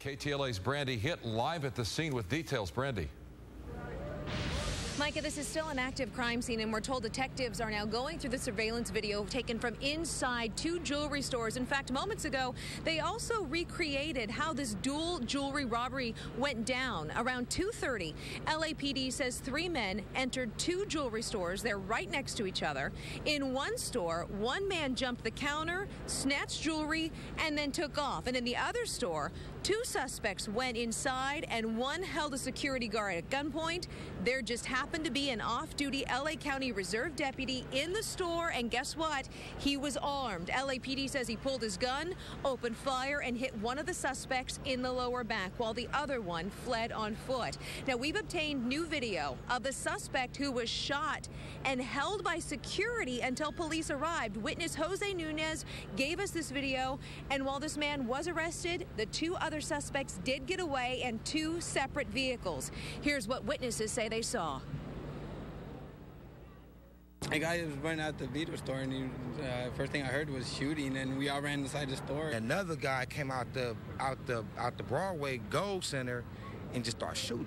KTLA's Brandi Hitt live at the scene with details. Brandi. Micah, this is still an active crime scene, and we're told detectives are now going through the surveillance video taken from inside two jewelry stores. In fact, moments ago, they also recreated how this dual jewelry robbery went down. Around 2:30, LAPD says three men entered two jewelry stores. They're right next to each other. In one store, one man jumped the counter, snatched jewelry, and then took off. And in the other store, two suspects went inside, and one held a security guard at gunpoint. There just happened to be an off-duty LA County Reserve deputy in the store, and guess what? He was armed. LAPD says he pulled his gun, opened fire, and hit one of the suspects in the lower back, while the other one fled on foot. Now, we've obtained new video of the suspect who was shot and held by security until police arrived. Witness Jose Nunez gave us this video, and while this man was arrested, the two other suspects did get away in two separate vehicles. Here's what witnesses say they saw. A guy was running out the video store, and first thing I heard was shooting, and we all ran inside the store. Another guy came out the Broadway Gold Center and just started shooting.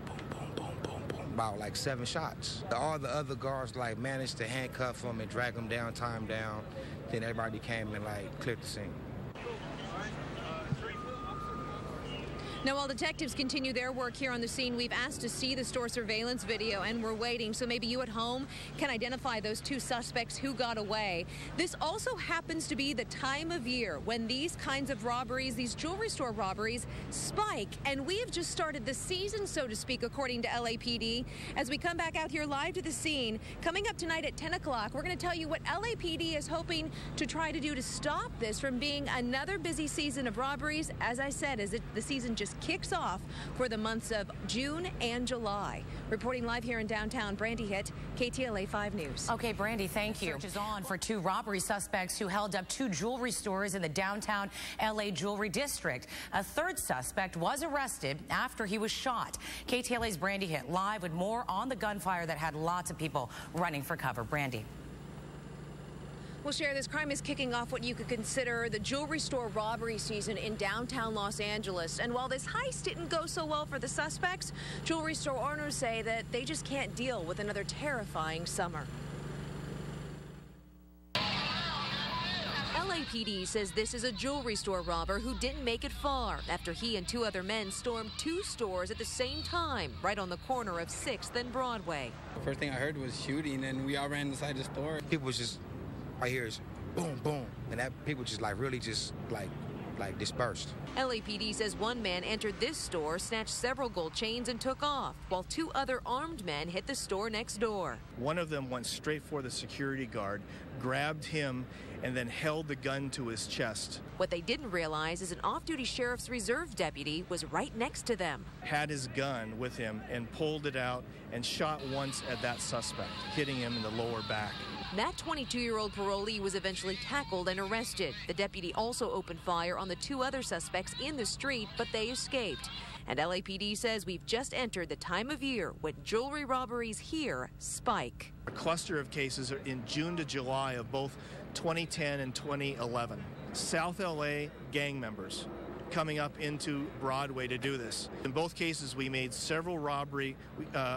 Boom, boom, boom, boom, boom. About like 7 shots. All the other guards like managed to handcuff him and drag him down, tie him down. Then everybody came and like cleared the scene. Now, while detectives continue their work here on the scene, we've asked to see the store surveillance video, and we're waiting. So maybe you at home can identify those two suspects who got away. This also happens to be the time of year when these kinds of robberies, these jewelry store robberies, spike. And we have just started the season, so to speak, according to LAPD. As we come back out here live to the scene, coming up tonight at 10 o'clock, we're going to tell you what LAPD is hoping to try to do to stop this from being another busy season of robberies. As I said, the season just kicks off for the months of June and July. Reporting live here in downtown, Brandi Hitt, KTLA 5 News. Okay, Brandi, thank you. Search is on for two robbery suspects who held up two jewelry stores in the downtown LA jewelry district. A third suspect was arrested after he was shot. KTLA's Brandi Hitt live with more on the gunfire that had lots of people running for cover. Brandi. We'll share this crime is kicking off what you could consider the jewelry store robbery season in downtown Los Angeles. And while this heist didn't go so well for the suspects, jewelry store owners say that they just can't deal with another terrifying summer. LAPD says this is a jewelry store robber who didn't make it far after he and two other men stormed two stores at the same time, right on the corner of 6th and Broadway. The first thing I heard was shooting, and we all ran inside the store. People was just, I hear is boom, boom, and that people just like really just like dispersed. LAPD says one man entered this store, snatched several gold chains, and took off, while two other armed men hit the store next door. One of them went straight for the security guard, grabbed him, and then held the gun to his chest. What they didn't realize is an off-duty sheriff's reserve deputy was right next to them. Had his gun with him and pulled it out and shot once at that suspect, hitting him in the lower back. That 22-year-old parolee was eventually tackled and arrested. The deputy also opened fire on the two other suspects in the street, but they escaped. And LAPD says we've just entered the time of year when jewelry robberies here spike. A cluster of cases are in June to July of both 2010 and 2011. South LA gang members coming up into Broadway to do this. In both cases, we made several robbery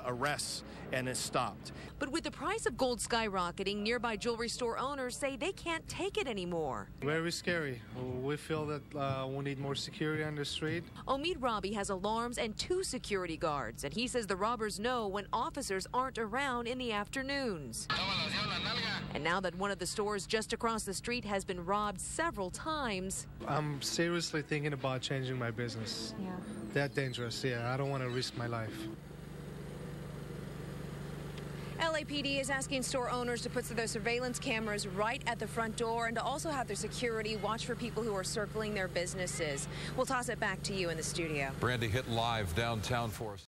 arrests, and it stopped. But with the price of gold skyrocketing, nearby jewelry store owners say they can't take it anymore. Very scary. We feel that we need more security on the street. Omid Rabi has alarms and 2 security guards, and he says the robbers know when officers aren't around in the afternoons. And now that one of the stores just across the street has been robbed several times, I'm seriously thinking about changing my business. Yeah. That dangerous, yeah. I don't want to risk my life. LAPD is asking store owners to put their surveillance cameras right at the front door and to also have their security watch for people who are circling their businesses. We'll toss it back to you in the studio. Brandi Hitt live downtown for us.